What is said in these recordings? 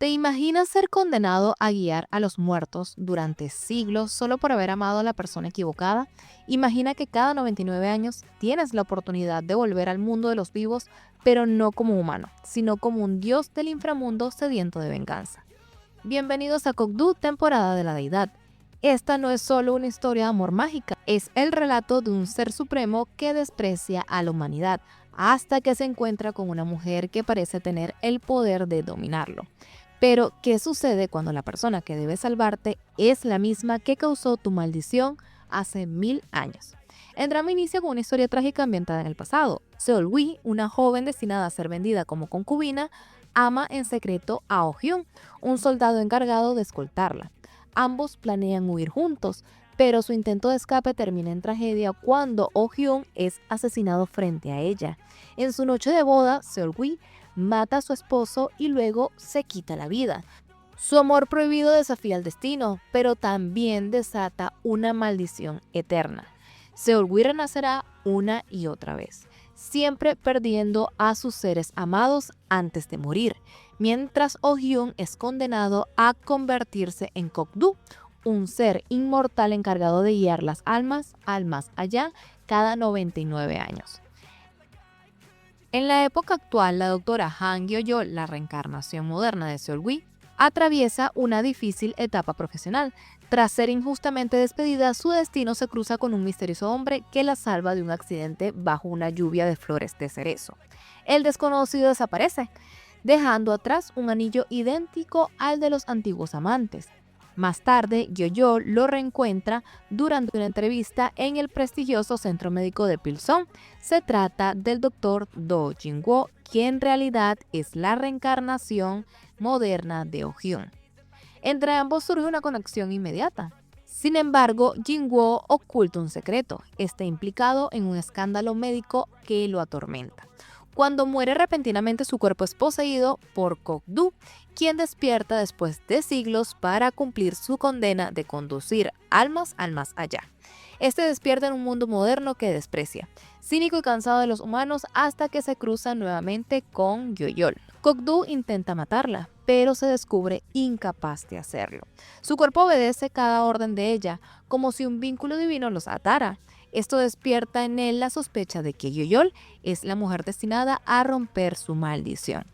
¿Te imaginas ser condenado a guiar a los muertos durante siglos solo por haber amado a la persona equivocada? Imagina que cada 99 años tienes la oportunidad de volver al mundo de los vivos, pero no como humano, sino como un dios del inframundo sediento de venganza. Bienvenidos a Cogdu, temporada de la deidad. Esta no es solo una historia de amor mágica, es el relato de un ser supremo que desprecia a la humanidad hasta que se encuentra con una mujer que parece tener el poder de dominarlo. Pero, ¿qué sucede cuando la persona que debe salvarte es la misma que causó tu maldición hace 1000 años? El drama inicia con una historia trágica ambientada en el pasado. Seol-wi, una joven destinada a ser vendida como concubina, ama en secreto a Oh-hyun, un soldado encargado de escoltarla. Ambos planean huir juntos, pero su intento de escape termina en tragedia cuando Oh-hyun es asesinado frente a ella. En su noche de boda, Seol-wi mata a su esposo y luego se quita la vida. Su amor prohibido desafía el destino, pero también desata una maldición eterna. Seol-wi renacerá una y otra vez, siempre perdiendo a sus seres amados antes de morir, mientras Oh-hyun es condenado a convertirse en Kok-du, un ser inmortal encargado de guiar las almas al más allá cada 99 años. En la época actual, la doctora Han Gyo-yeol, la reencarnación moderna de Seol-wi, atraviesa una difícil etapa profesional. Tras ser injustamente despedida, su destino se cruza con un misterioso hombre que la salva de un accidente bajo una lluvia de flores de cerezo. El desconocido desaparece, dejando atrás un anillo idéntico al de los antiguos amantes. Más tarde, Gyo-yeol lo reencuentra durante una entrevista en el prestigioso centro médico de Pilson. Se trata del doctor Do Jin-woo, quien en realidad es la reencarnación moderna de Oh-hyun. Entre ambos surge una conexión inmediata. Sin embargo, Jin-woo oculta un secreto. Está implicado en un escándalo médico que lo atormenta. Cuando muere repentinamente, su cuerpo es poseído por Kok-du, quien despierta después de siglos para cumplir su condena de conducir almas al más allá. Este despierta en un mundo moderno que desprecia, cínico y cansado de los humanos, hasta que se cruza nuevamente con Gyo-yeol. Kok-du intenta matarla, pero se descubre incapaz de hacerlo. Su cuerpo obedece cada orden de ella, como si un vínculo divino los atara. Esto despierta en él la sospecha de que Gyo-yeol es la mujer destinada a romper su maldición,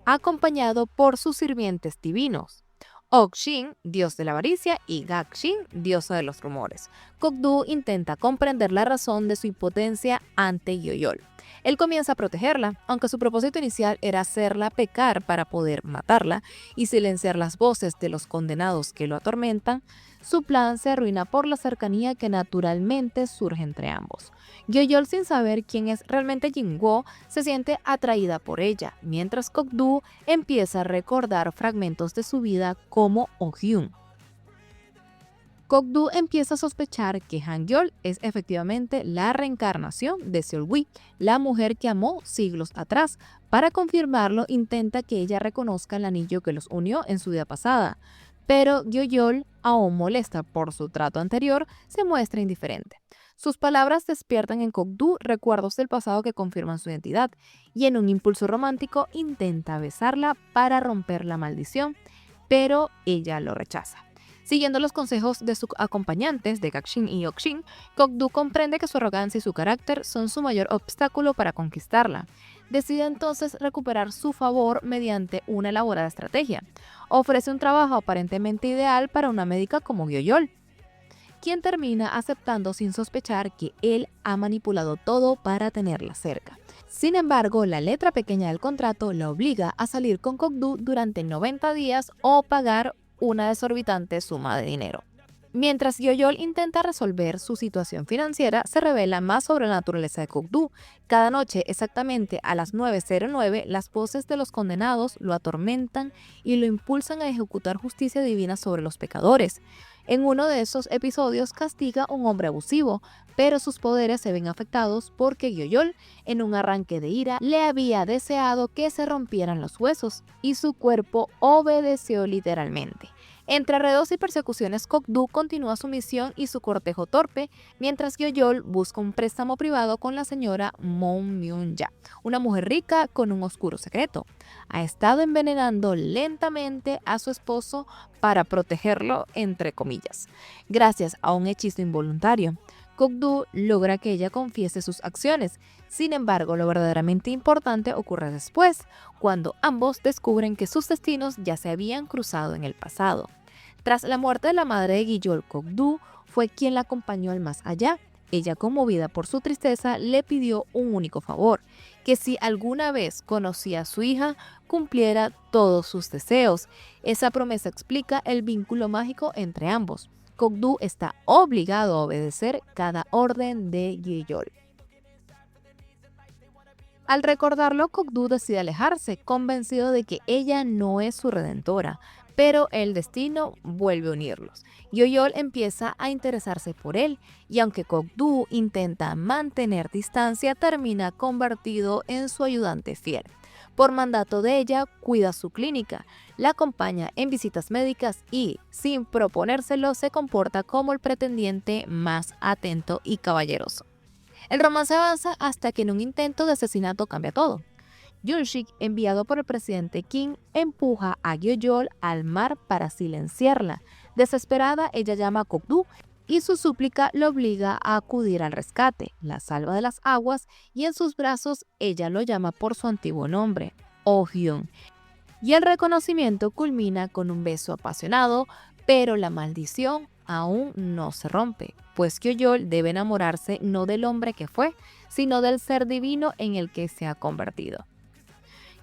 acompañado por sus sirvientes divinos, Ok-shin, dios de la avaricia, y Gak-shin, diosa de los rumores. Kok-du intenta comprender la razón de su impotencia ante Gyo-yeol. Él comienza a protegerla, aunque su propósito inicial era hacerla pecar para poder matarla y silenciar las voces de los condenados que lo atormentan. Su plan se arruina por la cercanía que naturalmente surge entre ambos. Gyo-yeol, sin saber quién es realmente Jin-woo, se siente atraída por ella, mientras Kok-du empieza a recordar fragmentos de su vida como Oh-hyun. Kok-du empieza a sospechar que Han Gyo-yeol es efectivamente la reencarnación de Seol-wi, la mujer que amó siglos atrás. Para confirmarlo, intenta que ella reconozca el anillo que los unió en su vida pasada, pero Gyo-yeol, aún molesta por su trato anterior, se muestra indiferente. Sus palabras despiertan en Kok-du recuerdos del pasado que confirman su identidad, y en un impulso romántico intenta besarla para romper la maldición, pero ella lo rechaza. Siguiendo los consejos de sus acompañantes de Gak-shin y Ok-shin, Kok-du comprende que su arrogancia y su carácter son su mayor obstáculo para conquistarla. Decide entonces recuperar su favor mediante una elaborada estrategia. Ofrece un trabajo aparentemente ideal para una médica como Gyo-yeol, quien termina aceptando sin sospechar que él ha manipulado todo para tenerla cerca. Sin embargo, la letra pequeña del contrato la obliga a salir con Kok-du durante 90 días o pagar una desorbitante suma de dinero. Mientras Gyo-yeol intenta resolver su situación financiera, se revela más sobre la naturaleza de Kok-du. Cada noche, exactamente a las 9:09, las voces de los condenados lo atormentan y lo impulsan a ejecutar justicia divina sobre los pecadores. En uno de esos episodios castiga a un hombre abusivo, pero sus poderes se ven afectados porque Gyo-yeol, en un arranque de ira, le había deseado que se rompieran los huesos, y su cuerpo obedeció literalmente. Entre redos y persecuciones, Kok-du continúa su misión y su cortejo torpe, mientras Gyo-yeol busca un préstamo privado con la señora Moon Myung-ja, una mujer rica con un oscuro secreto. ha estado envenenando lentamente a su esposo para protegerlo, entre comillas. Gracias a un hechizo involuntario, Gokdu logra que ella confiese sus acciones. Sin embargo, lo verdaderamente importante ocurre después, cuando ambos descubren que sus destinos ya se habían cruzado en el pasado. Tras la muerte de la madre de Gyojol, Gokdu fue quien la acompañó al más allá. Ella, conmovida por su tristeza, le pidió un único favor, que si alguna vez conocía a su hija, cumpliera todos sus deseos. Esa promesa explica el vínculo mágico entre ambos. Gokdu está obligado a obedecer cada orden de Gyojol. Al recordarlo, Gokdu decide alejarse, convencido de que ella no es su redentora, pero el destino vuelve a unirlos. Gyojol empieza a interesarse por él, y aunque Gokdu intenta mantener distancia, termina convertido en su ayudante fiel. Por mandato de ella, cuida su clínica, la acompaña en visitas médicas y, sin proponérselo, se comporta como el pretendiente más atento y caballeroso. El romance avanza hasta que en un intento de asesinato cambia todo. Jung-sik, enviado por el presidente Kim, empuja a Gyojol al mar para silenciarla. Desesperada, ella llama a Gokdu y su súplica lo obliga a acudir al rescate. La salva de las aguas y en sus brazos ella lo llama por su antiguo nombre, Oh-hyun. Y el reconocimiento culmina con un beso apasionado, pero la maldición aún no se rompe, pues Gyojol debe enamorarse no del hombre que fue, sino del ser divino en el que se ha convertido.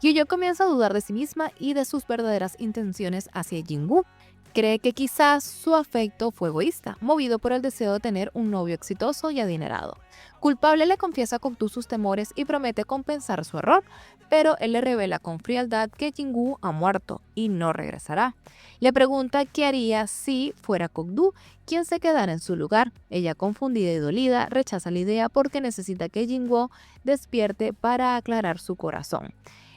Gyojol comienza a dudar de sí misma y de sus verdaderas intenciones hacia Jin-woo. Cree que quizás su afecto fue egoísta, movido por el deseo de tener un novio exitoso y adinerado. Culpable, le confiesa a Gokdu sus temores y promete compensar su error, pero él le revela con frialdad que Jin-woo ha muerto y no regresará. Le pregunta qué haría si fuera Gokdu quien se quedara en su lugar. Ella, confundida y dolida, rechaza la idea porque necesita que Jin-woo despierte para aclarar su corazón.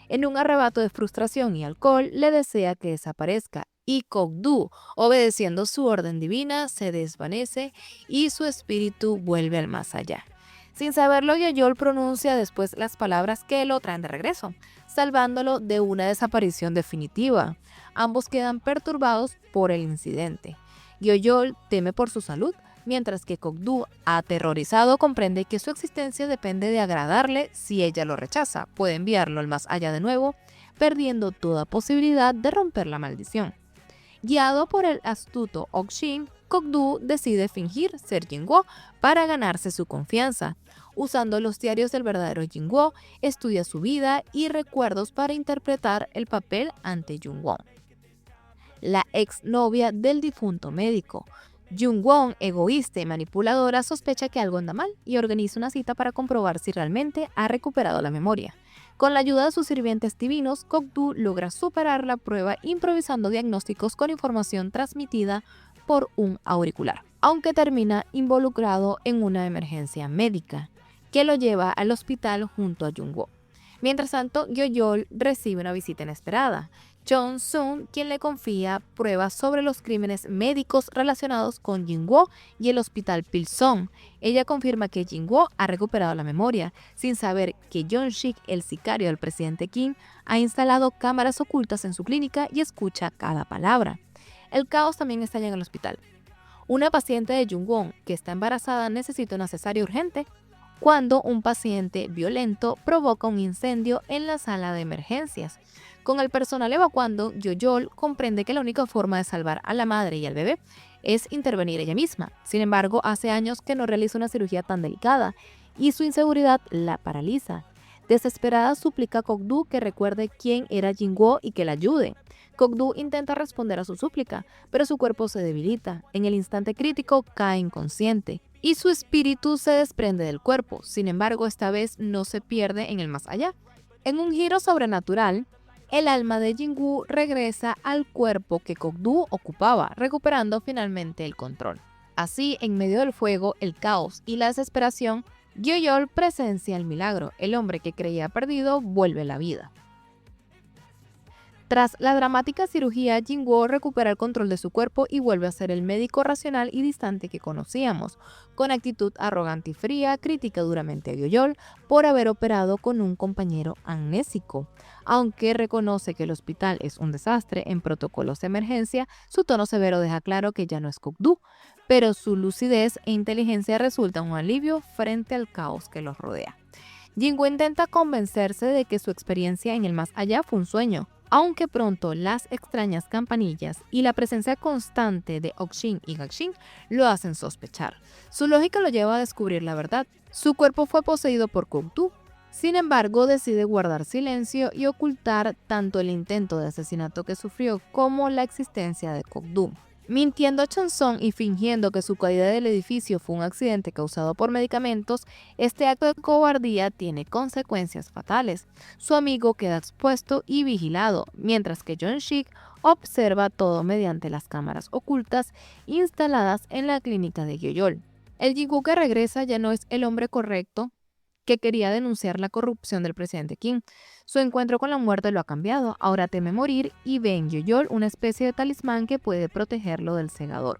En un arrebato de frustración y alcohol, le desea que desaparezca, y Gokdu, obedeciendo su orden divina, se desvanece y su espíritu vuelve al más allá. Sin saberlo, Gyojol pronuncia después las palabras que lo traen de regreso, salvándolo de una desaparición definitiva. Ambos quedan perturbados por el incidente. Gyojol teme por su salud, mientras que Gokdu, aterrorizado, comprende que su existencia depende de agradarle. Si ella lo rechaza, puede enviarlo al más allá de nuevo, perdiendo toda posibilidad de romper la maldición. Guiado por el astuto Ok-shin, Gokdu decide fingir ser Jin-woo para ganarse su confianza. Usando los diarios del verdadero Jin-woo, estudia su vida y recuerdos para interpretar el papel ante Jung-won, la exnovia del difunto médico. Jung-won, egoísta y manipuladora, sospecha que algo anda mal y organiza una cita para comprobar si realmente ha recuperado la memoria. Con la ayuda de sus sirvientes divinos, Gokdu logra superar la prueba improvisando diagnósticos con información transmitida por un auricular, aunque termina involucrado en una emergencia médica que lo lleva al hospital junto a Jung-woo. Mientras tanto, Gyojol recibe una visita inesperada. Chon-sun, quien le confía pruebas sobre los crímenes médicos relacionados con Jin-woo y el hospital Pilson. Ella confirma que Jin-woo ha recuperado la memoria, sin saber que Jung-sik, el sicario del presidente Kim, ha instalado cámaras ocultas en su clínica y escucha cada palabra. El caos también estalla en el hospital. Una paciente de Jung-won que está embarazada necesita una cesárea urgente, cuando un paciente violento provoca un incendio en la sala de emergencias. Con el personal evacuando, Gyojol comprende que la única forma de salvar a la madre y al bebé es intervenir ella misma. Sin embargo, hace años que no realiza una cirugía tan delicada y su inseguridad la paraliza. Desesperada, suplica a Gokdu que recuerde quién era Jin-woo y que la ayude. Gokdu intenta responder a su súplica, pero su cuerpo se debilita. En el instante crítico cae inconsciente y su espíritu se desprende del cuerpo. Sin embargo, esta vez no se pierde en el más allá. En un giro sobrenatural, el alma de Jin-woo regresa al cuerpo que Gokdu ocupaba, recuperando finalmente el control. Así, en medio del fuego, el caos y la desesperación, Gyojol presencia el milagro. El hombre que creía perdido vuelve a la vida. Tras la dramática cirugía, Jin-woo recupera el control de su cuerpo y vuelve a ser el médico racional y distante que conocíamos. Con actitud arrogante y fría, critica duramente a Gyeol por haber operado con un compañero amnésico. Aunque reconoce que el hospital es un desastre en protocolos de emergencia, su tono severo deja claro que ya no es Gok-doo, pero su lucidez e inteligencia resultan un alivio frente al caos que los rodea. Jin-woo intenta convencerse de que su experiencia en el más allá fue un sueño, aunque pronto las extrañas campanillas y la presencia constante de Ok-shin y Gak-shin lo hacen sospechar. Su lógica lo lleva a descubrir la verdad. Su cuerpo fue poseído por Gok-doo. Sin embargo, decide guardar silencio y ocultar tanto el intento de asesinato que sufrió como la existencia de Gok-doo. Mintiendo a Chon-song y fingiendo que su caída del edificio fue un accidente causado por medicamentos, este acto de cobardía tiene consecuencias fatales. Su amigo queda expuesto y vigilado, mientras que Jeon-sik observa todo mediante las cámaras ocultas instaladas en la clínica de Gyeol. El Jin-woo que regresa ya no es el hombre correcto que quería denunciar la corrupción del presidente Kim. Su encuentro con la muerte lo ha cambiado, ahora teme morir y ve en Gyeol una especie de talismán que puede protegerlo del segador.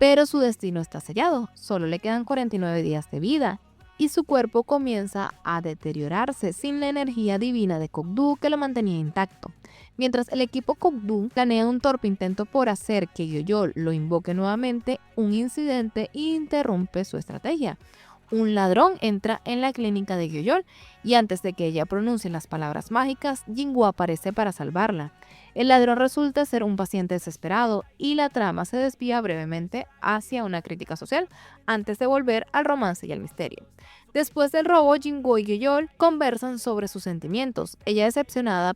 Pero su destino está sellado, solo le quedan 49 días de vida y su cuerpo comienza a deteriorarse sin la energía divina de Gok-doo que lo mantenía intacto. Mientras el equipo Gok-doo planea un torpe intento por hacer que Gyeol lo invoque nuevamente, un incidente interrumpe su estrategia. Un ladrón entra en la clínica de Gyeol y antes de que ella pronuncie las palabras mágicas, Jin-woo aparece para salvarla. El ladrón resulta ser un paciente desesperado y la trama se desvía brevemente hacia una crítica social antes de volver al romance y al misterio. Después del robo, Jin-woo y Gyeol conversan sobre sus sentimientos. Ella, decepcionada,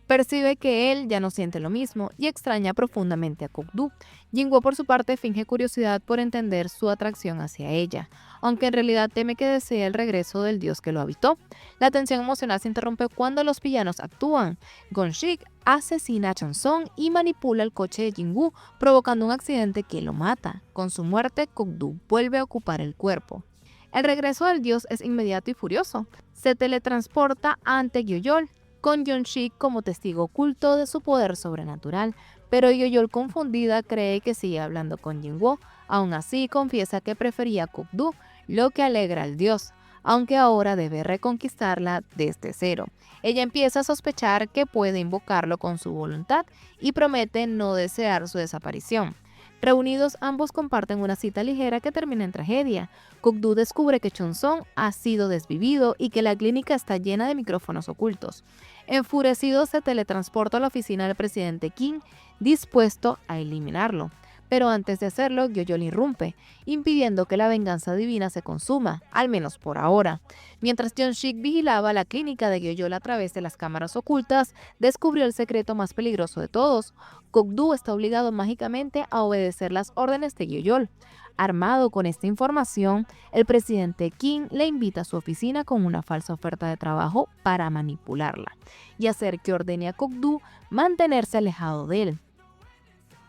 percibe que él ya no siente lo mismo y extraña profundamente a Gok-doo. Jin-woo, por su parte, finge curiosidad por entender su atracción hacia ella, aunque en realidad teme que desee el regreso del dios que lo habitó. La tensión emocional se interrumpe cuando los villanos actúan. Gon-sik asesina a Chon-song y manipula el coche de Jin-woo, provocando un accidente que lo mata. Con su muerte, Gok-doo vuelve a ocupar el cuerpo. El regreso del dios es inmediato y furioso. Se teletransporta ante Gyeol, con Jeon-sik como testigo oculto de su poder sobrenatural, pero Gyeol, confundida, cree que sigue hablando con Jin-woo. Aún así, confiesa que prefería a Gok-doo, lo que alegra al dios, aunque ahora debe reconquistarla desde cero. Ella empieza a sospechar que puede invocarlo con su voluntad y promete no desear su desaparición. Reunidos, ambos comparten una cita ligera que termina en tragedia. Gok-doo descubre que Chon-song ha sido desvivido y que la clínica está llena de micrófonos ocultos. Enfurecido, se teletransporta a la oficina del presidente Kim, dispuesto a eliminarlo. Pero antes de hacerlo, Gyeol irrumpe, impidiendo que la venganza divina se consuma, al menos por ahora. Mientras Jeon-sik vigilaba la clínica de Gyeol a través de las cámaras ocultas, descubrió el secreto más peligroso de todos. Gok-doo está obligado mágicamente a obedecer las órdenes de Gyeol. Armado con esta información, el presidente Kim le invita a su oficina con una falsa oferta de trabajo para manipularla y hacer que ordene a Gok-doo mantenerse alejado de él.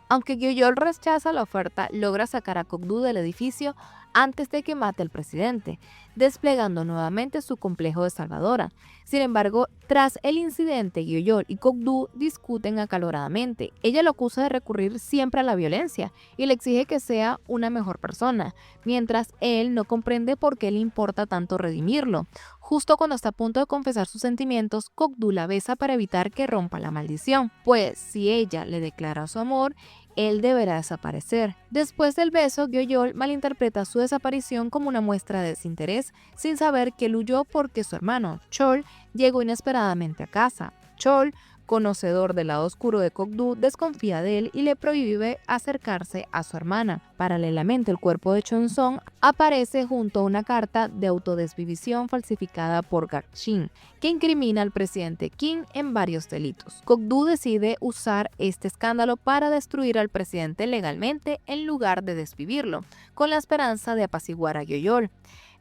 Aunque Gyeol rechaza la oferta, logra sacar a Gok-doo del edificio antes de que mate al presidente, desplegando nuevamente su complejo de salvadora. Sin embargo, tras el incidente, Gyeol y Gok-doo discuten acaloradamente. Ella lo acusa de recurrir siempre a la violencia y le exige que sea una mejor persona, mientras él no comprende por qué le importa tanto redimirlo. Justo cuando está a punto de confesar sus sentimientos, Gok-doo la besa para evitar que rompa la maldición, pues si ella le declara su amor, él deberá desaparecer. Después del beso, Gyeol malinterpreta su desaparición como una muestra de desinterés, sin saber que él huyó porque su hermano, Chol, llegó inesperadamente a casa. Chol, conocedor del lado oscuro de Gok-doo, desconfía de él y le prohíbe acercarse a su hermana. Paralelamente, el cuerpo de Chon-song aparece junto a una carta de autodesvivición falsificada por Gak-shin, que incrimina al presidente Kim en varios delitos. Gok-doo decide usar este escándalo para destruir al presidente legalmente en lugar de desvivirlo, con la esperanza de apaciguar a Gyeol.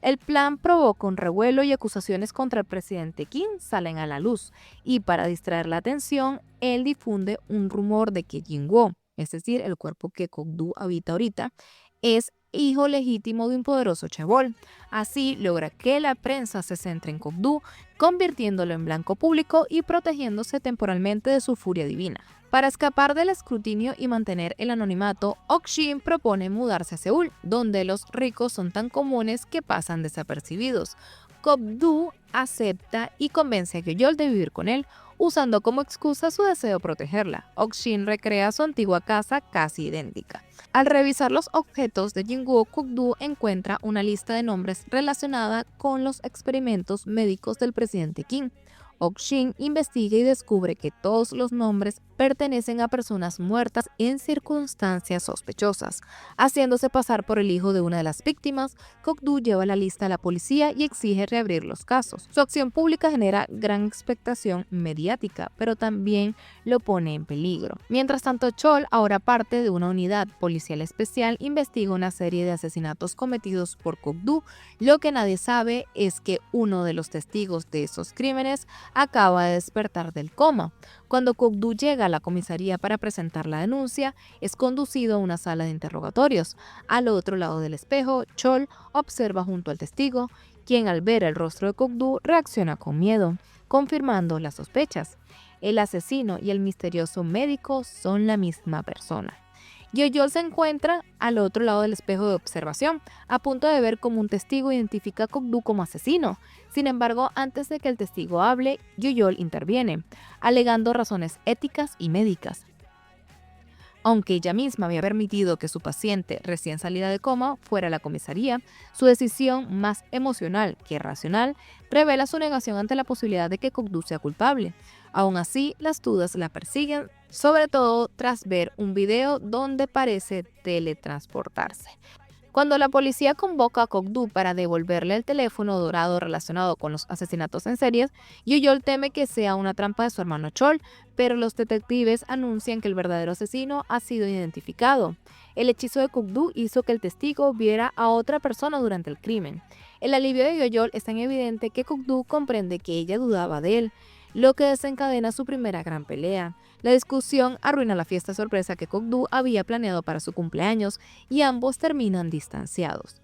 El plan provoca un revuelo y acusaciones contra el presidente Kim salen a la luz, y para distraer la atención, él difunde un rumor de que Jin-woo, es decir, el cuerpo que Gok-doo habita ahorita, es hijo legítimo de un poderoso chaebol. Así logra que la prensa se centre en Gok-doo, convirtiéndolo en blanco público y protegiéndose temporalmente de su furia divina. Para escapar del escrutinio y mantener el anonimato, Ok-shin propone mudarse a Seúl, donde los ricos son tan comunes que pasan desapercibidos. Gok-doo acepta y convence a Gyeol de vivir con él, usando como excusa su deseo de protegerla. Ok-shin recrea su antigua casa casi idéntica. Al revisar los objetos de Jin-woo, Gok-doo encuentra una lista de nombres relacionada con los experimentos médicos del presidente Kim. Ok-shin investiga y descubre que todos los nombres pertenecen a personas muertas en circunstancias sospechosas. Haciéndose pasar por el hijo de una de las víctimas, Gok-doo lleva la lista a la policía y exige reabrir los casos. Su acción pública genera gran expectación mediática, pero también lo pone en peligro. Mientras tanto, Chol, ahora parte de una unidad policial especial, investiga una serie de asesinatos cometidos por Gok-doo. Lo que nadie sabe es que uno de los testigos de esos crímenes acaba de despertar del coma. Cuando Gok-doo llega a la comisaría para presentar la denuncia, es conducido a una sala de interrogatorios. Al otro lado del espejo, Chol observa junto al testigo, quien al ver el rostro de Gok-doo reacciona con miedo, confirmando las sospechas. El asesino y el misterioso médico son la misma persona. Gyeol se encuentra al otro lado del espejo de observación, a punto de ver cómo un testigo identifica a Gok-doo como asesino. Sin embargo, antes de que el testigo hable, Gyeol interviene, alegando razones éticas y médicas. Aunque ella misma había permitido que su paciente recién salida de coma fuera a la comisaría, su decisión, más emocional que racional, revela su negación ante la posibilidad de que Gok-doo sea culpable. Aún así, las dudas la persiguen, sobre todo tras ver un video donde parece teletransportarse. Cuando la policía convoca a Gok-doo para devolverle el teléfono dorado relacionado con los asesinatos en series, Gyeol teme que sea una trampa de su hermano Chol, pero los detectives anuncian que el verdadero asesino ha sido identificado. El hechizo de Gok-doo hizo que el testigo viera a otra persona durante el crimen. El alivio de Gyeol es tan evidente que Gok-doo comprende que ella dudaba de él, lo que desencadena su primera gran pelea. La discusión arruina la fiesta sorpresa que Gok-doo había planeado para su cumpleaños y ambos terminan distanciados.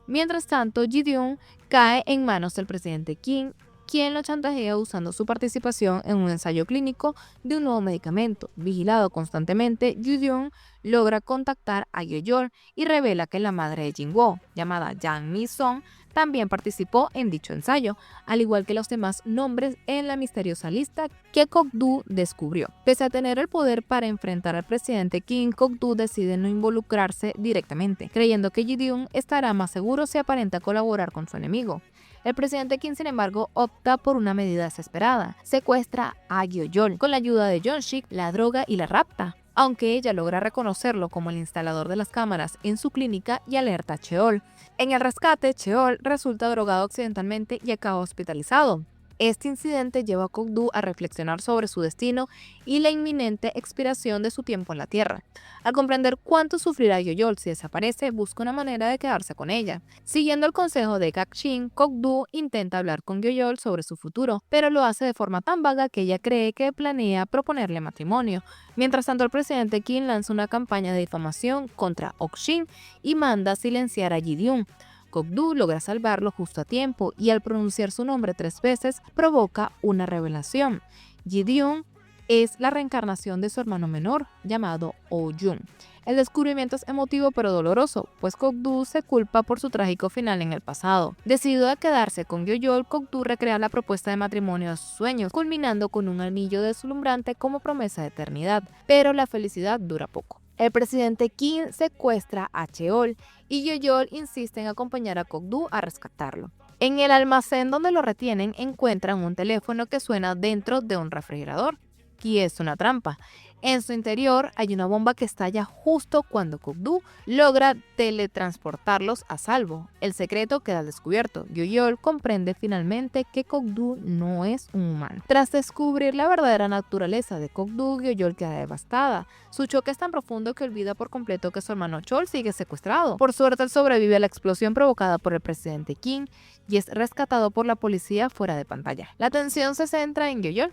Mientras tanto, Ji-dyun cae en manos del presidente Kim, quien lo chantajea usando su participación en un ensayo clínico de un nuevo medicamento. Vigilado constantemente, Ji-dyun logra contactar a Gyeol y revela que la madre de Jin-woo, llamada Jang Mi-song, también participó en dicho ensayo, al igual que los demás nombres en la misteriosa lista que Gok-doo descubrió. Pese a tener el poder para enfrentar al presidente Kim, Gok-doo decide no involucrarse directamente, creyendo que Ji-dyun estará más seguro si aparenta colaborar con su enemigo. El presidente Kim, sin embargo, opta por una medida desesperada. Secuestra a Gyeol. Con la ayuda de Yeon-sik, la droga y la rapta, aunque ella logra reconocerlo como el instalador de las cámaras en su clínica y alerta a Cheol. En el rescate, Cheol resulta drogado accidentalmente y acaba hospitalizado. Este incidente lleva a Gok-doo a reflexionar sobre su destino y la inminente expiración de su tiempo en la Tierra. Al comprender cuánto sufrirá Gyeol si desaparece, busca una manera de quedarse con ella. Siguiendo el consejo de Gak-shin, Gok-doo intenta hablar con Gyeol sobre su futuro, pero lo hace de forma tan vaga que ella cree que planea proponerle matrimonio. Mientras tanto, el presidente Kim lanza una campaña de difamación contra Ok-shin y manda silenciar a Ji-dyun. Gok-doo logra salvarlo justo a tiempo y al pronunciar su nombre 3 veces provoca una revelación. Ji-dyun es la reencarnación de su hermano menor llamado Oh-jun. El descubrimiento es emotivo pero doloroso, pues Gok-doo se culpa por su trágico final en el pasado. Decidido a quedarse con Gyeol, Gok-doo recrea la propuesta de matrimonio de sus sueños, culminando con un anillo deslumbrante como promesa de eternidad, pero la felicidad dura poco. El presidente Kim secuestra a Cheol y Gyeol insiste en acompañar a Gok-doo a rescatarlo. En el almacén donde lo retienen encuentran un teléfono que suena dentro de un refrigerador, y es una trampa. En su interior hay una bomba que estalla justo cuando Gok-doo logra teletransportarlos a salvo. El secreto queda al descubierto. Gyeol comprende finalmente que Gok-doo no es un humano. Tras descubrir la verdadera naturaleza de Gok-doo, Gyeol queda devastada. Su choque es tan profundo que olvida por completo que su hermano Chol sigue secuestrado. Por suerte, él sobrevive a la explosión provocada por el presidente Kim y es rescatado por la policía fuera de pantalla. La atención se centra en Gyeol,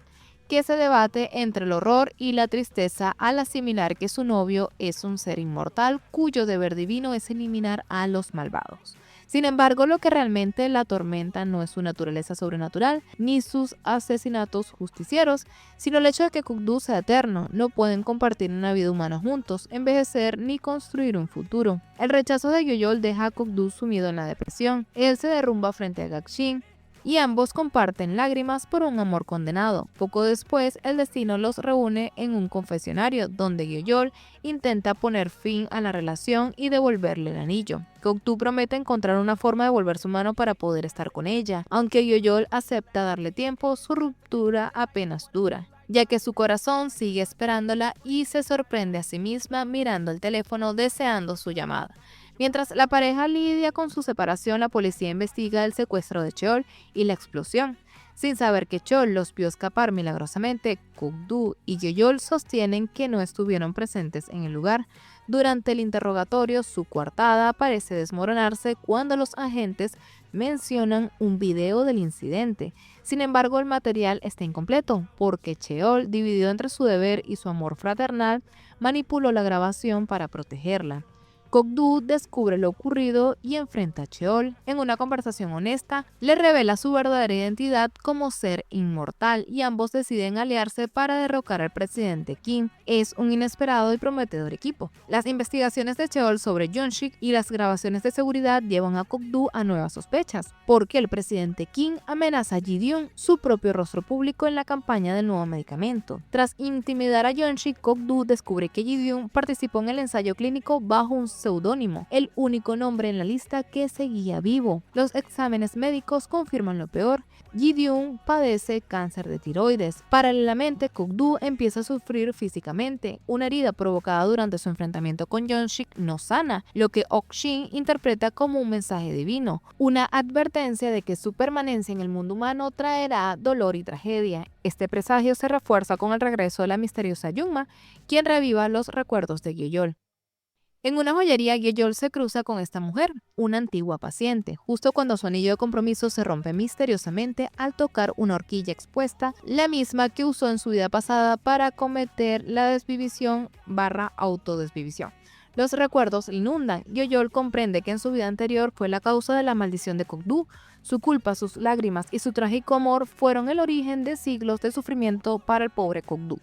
que se debate entre el horror y la tristeza al asimilar que su novio es un ser inmortal cuyo deber divino es eliminar a los malvados. Sin embargo, lo que realmente la atormenta no es su naturaleza sobrenatural ni sus asesinatos justicieros, sino el hecho de que Kuk-Du sea eterno. No pueden compartir una vida humana juntos, envejecer ni construir un futuro. El rechazo de Yoyol deja a Kuk-Du sumido en la depresión. Él se derrumba frente a Gak-Shin y ambos comparten lágrimas por un amor condenado. Poco después, el destino los reúne en un confesionario, donde Yoyol intenta poner fin a la relación y devolverle el anillo. Kuk-Du promete encontrar una forma de volverse humano para poder estar con ella. Aunque Yoyol acepta darle tiempo, su ruptura apenas dura, ya que su corazón sigue esperándola y se sorprende a sí misma mirando el teléfono deseando su llamada. Mientras la pareja lidia con su separación, la policía investiga el secuestro de Cheol y la explosión. Sin saber que Cheol los vio escapar milagrosamente, Kuk-Du y Yoyol sostienen que no estuvieron presentes en el lugar. Durante el interrogatorio, su coartada parece desmoronarse cuando los agentes mencionan un video del incidente. Sin embargo, el material está incompleto porque Cheol, dividido entre su deber y su amor fraternal, manipuló la grabación para protegerla. Kuk-Du descubre lo ocurrido y enfrenta a Cheol. En una conversación honesta, le revela su verdadera identidad como ser inmortal y ambos deciden aliarse para derrocar al presidente Kim. Es un inesperado y prometedor equipo. Las investigaciones de Cheol sobre Yeon-shik y las grabaciones de seguridad llevan a Kuk-Du a nuevas sospechas, porque el presidente Kim amenaza a Ji-Dyun, su propio rostro público, en la campaña del nuevo medicamento. Tras intimidar a Yeon-shik, Kuk-Du descubre que Ji-Dyun participó en el ensayo clínico bajo un seudónimo, el único nombre en la lista que seguía vivo. Los exámenes médicos confirman lo peor. Ji-Dyun padece cáncer de tiroides. Paralelamente, Kuk-Du empieza a sufrir físicamente. Una herida provocada durante su enfrentamiento con Yeon-shik no sana, lo que Ok-shin interpreta como un mensaje divino, una advertencia de que su permanencia en el mundo humano traerá dolor y tragedia. Este presagio se refuerza con el regreso de la misteriosa Yunma, quien reviva los recuerdos de Yoyol. En una joyería, Yoyol se cruza con esta mujer, una antigua paciente, justo cuando su anillo de compromiso se rompe misteriosamente al tocar una horquilla expuesta, la misma que usó en su vida pasada para cometer la desvivisión/autodesvivisión. Los recuerdos le inundan. Yoyol comprende que en su vida anterior fue la causa de la maldición de Kuk-Du. Su culpa, sus lágrimas y su trágico amor fueron el origen de siglos de sufrimiento para el pobre Kuk-Du.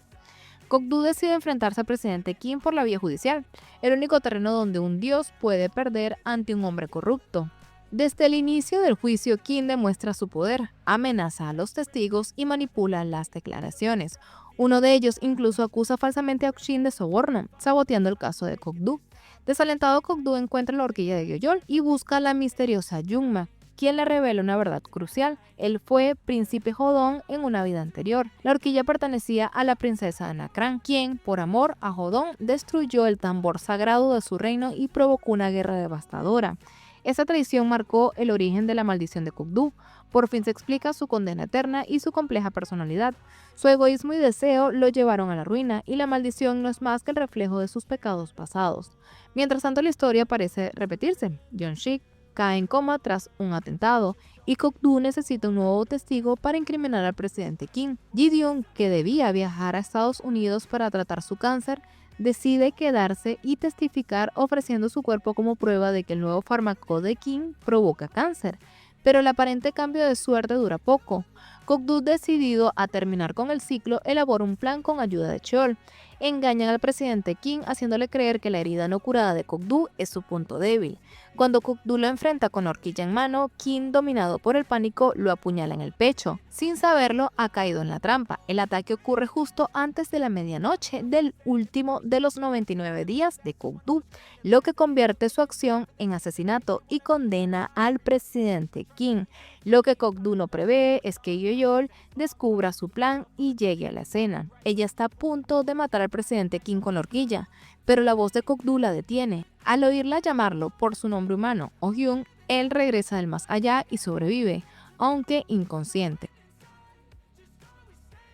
Kuk-Du decide enfrentarse al presidente Kim por la vía judicial, el único terreno donde un dios puede perder ante un hombre corrupto. Desde el inicio del juicio, Kim demuestra su poder, amenaza a los testigos y manipula las declaraciones. Uno de ellos incluso acusa falsamente a Ok-shin de soborno, saboteando el caso de Kuk-Du. Desalentado, Kuk-Du encuentra la horquilla de Yoyol y busca a la misteriosa Yunma, quien le revela una verdad crucial. Él fue príncipe Jodón en una vida anterior. La horquilla pertenecía a la princesa Anakran, quien, por amor a Jodón, destruyó el tambor sagrado de su reino y provocó una guerra devastadora. Esta traición marcó el origen de la maldición de Kuk-Du. Por fin se explica su condena eterna y su compleja personalidad. Su egoísmo y deseo lo llevaron a la ruina, y la maldición no es más que el reflejo de sus pecados pasados. Mientras tanto, la historia parece repetirse. Yeon-shik cae en coma tras un atentado y Kuk-Du necesita un nuevo testigo para incriminar al presidente Kim. Ji-Dyun, que debía viajar a Estados Unidos para tratar su cáncer, decide quedarse y testificar ofreciendo su cuerpo como prueba de que el nuevo fármaco de Kim provoca cáncer. Pero el aparente cambio de suerte dura poco. Kuk-Du, decidido a terminar con el ciclo, elabora un plan con ayuda de Cheol. Engañan al presidente Kim haciéndole creer que la herida no curada de Kuk-Du es su punto débil. Cuando Kuk-Du lo enfrenta con la horquilla en mano, Kim, dominado por el pánico, lo apuñala en el pecho. Sin saberlo, ha caído en la trampa. El ataque ocurre justo antes de la medianoche del último de los 99 días de Kuk-Du, lo que convierte su acción en asesinato y condena al presidente Kim. Lo que Kuk-Du no prevé es que Yoyol descubra su plan y llegue a la escena. Ella está a punto de matar al presidente Kim con la horquilla, pero la voz de Kuk-Du la detiene. Al oírla llamarlo por su nombre humano, Oh-hyun, él regresa del más allá y sobrevive, aunque inconsciente.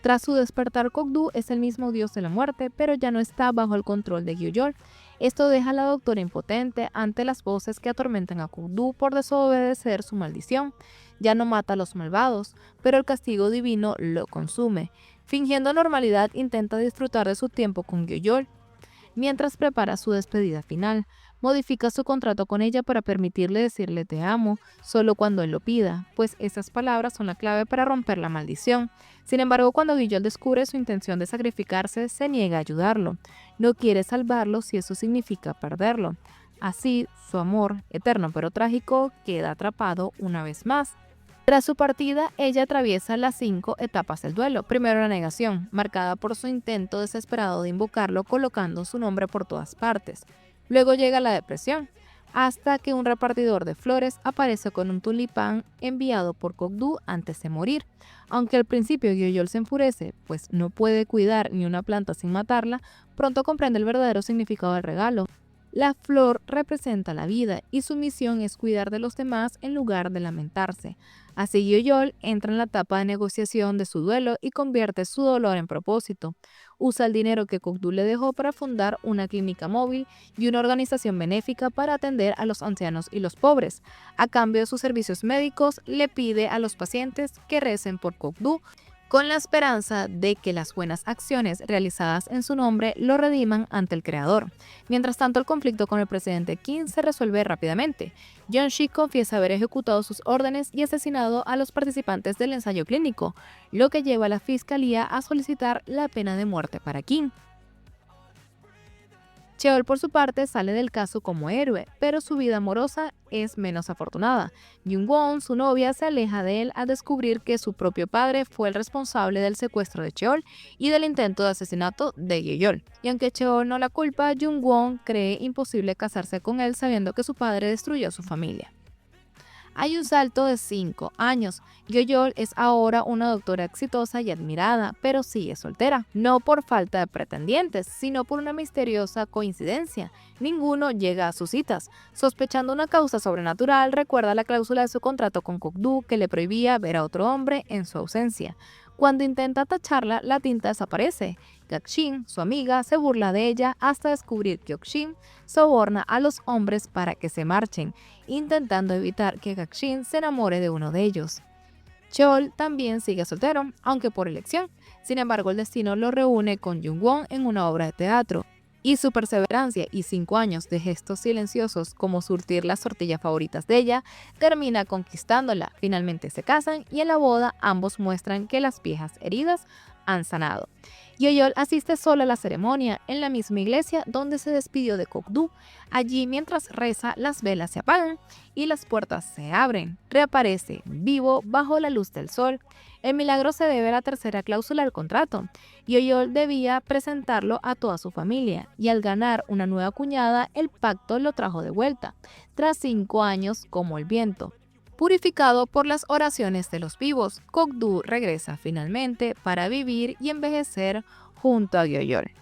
Tras su despertar, Kuk-Du es el mismo dios de la muerte, pero ya no está bajo el control de Yoyol. Esto deja a la doctora impotente ante las voces que atormentan a Kuk-Du por desobedecer su maldición. Ya no mata a los malvados, pero el castigo divino lo consume. Fingiendo normalidad, intenta disfrutar de su tiempo con Gyoyol, mientras prepara su despedida final. Modifica su contrato con ella para permitirle decirle te amo solo cuando él lo pida, pues esas palabras son la clave para romper la maldición. Sin embargo, cuando Guillol descubre su intención de sacrificarse, se niega a ayudarlo. No quiere salvarlo si eso significa perderlo. Así, su amor, eterno pero trágico, queda atrapado una vez más. Tras su partida, ella atraviesa las 5 etapas del duelo. Primero la negación, marcada por su intento desesperado de invocarlo colocando su nombre por todas partes. Luego llega la depresión, hasta que un repartidor de flores aparece con un tulipán enviado por Kokdu antes de morir. Aunque al principio Gyoyol se enfurece, pues no puede cuidar ni una planta sin matarla, pronto comprende el verdadero significado del regalo. La flor representa la vida y su misión es cuidar de los demás en lugar de lamentarse. Así Gyoyol entra en la etapa de negociación de su duelo y convierte su dolor en propósito. Usa el dinero que Kokdu le dejó para fundar una clínica móvil y una organización benéfica para atender a los ancianos y los pobres. A cambio de sus servicios médicos, le pide a los pacientes que recen por Kokdu, con la esperanza de que las buenas acciones realizadas en su nombre lo rediman ante el Creador. Mientras tanto, el conflicto con el presidente Kim se resuelve rápidamente. Yeon-shi confiesa haber ejecutado sus órdenes y asesinado a los participantes del ensayo clínico, lo que lleva a la fiscalía a solicitar la pena de muerte para Kim. Cheol, por su parte, sale del caso como héroe, pero su vida amorosa es menos afortunada. Jung-won, su novia, se aleja de él al descubrir que su propio padre fue el responsable del secuestro de Cheol y del intento de asesinato de Gyeol. Y aunque Cheol no la culpa, Jung-won cree imposible casarse con él sabiendo que su padre destruyó a su familia. Hay un salto de 5 años. Gyeol es ahora una doctora exitosa y admirada, pero sigue soltera. No por falta de pretendientes, sino por una misteriosa coincidencia. Ninguno llega a sus citas. Sospechando una causa sobrenatural, recuerda la cláusula de su contrato con Kokdu que le prohibía ver a otro hombre en su ausencia. Cuando intenta tacharla, la tinta desaparece. Gakshin, su amiga, se burla de ella hasta descubrir que Okshin soborna a los hombres para que se marchen, intentando evitar que Gakshin se enamore de uno de ellos. Cheol también sigue soltero, aunque por elección. Sin embargo, el destino lo reúne con Jung-won en una obra de teatro. Y su perseverancia y 5 años de gestos silenciosos como surtir las tortillas favoritas de ella, termina conquistándola. Finalmente se casan y en la boda ambos muestran que las viejas heridas han sanado. Gyeol asiste sola a la ceremonia en la misma iglesia donde se despidió de Kokdu. Allí, mientras reza, las velas se apagan y las puertas se abren. Reaparece vivo bajo la luz del sol. El milagro se debe a la tercera cláusula del contrato. Gyeol debía presentarlo a toda su familia y al ganar una nueva cuñada, el pacto lo trajo de vuelta, tras 5 años como el viento. Purificado por las oraciones de los vivos, Kokdu regresa finalmente para vivir y envejecer junto a Gyeol.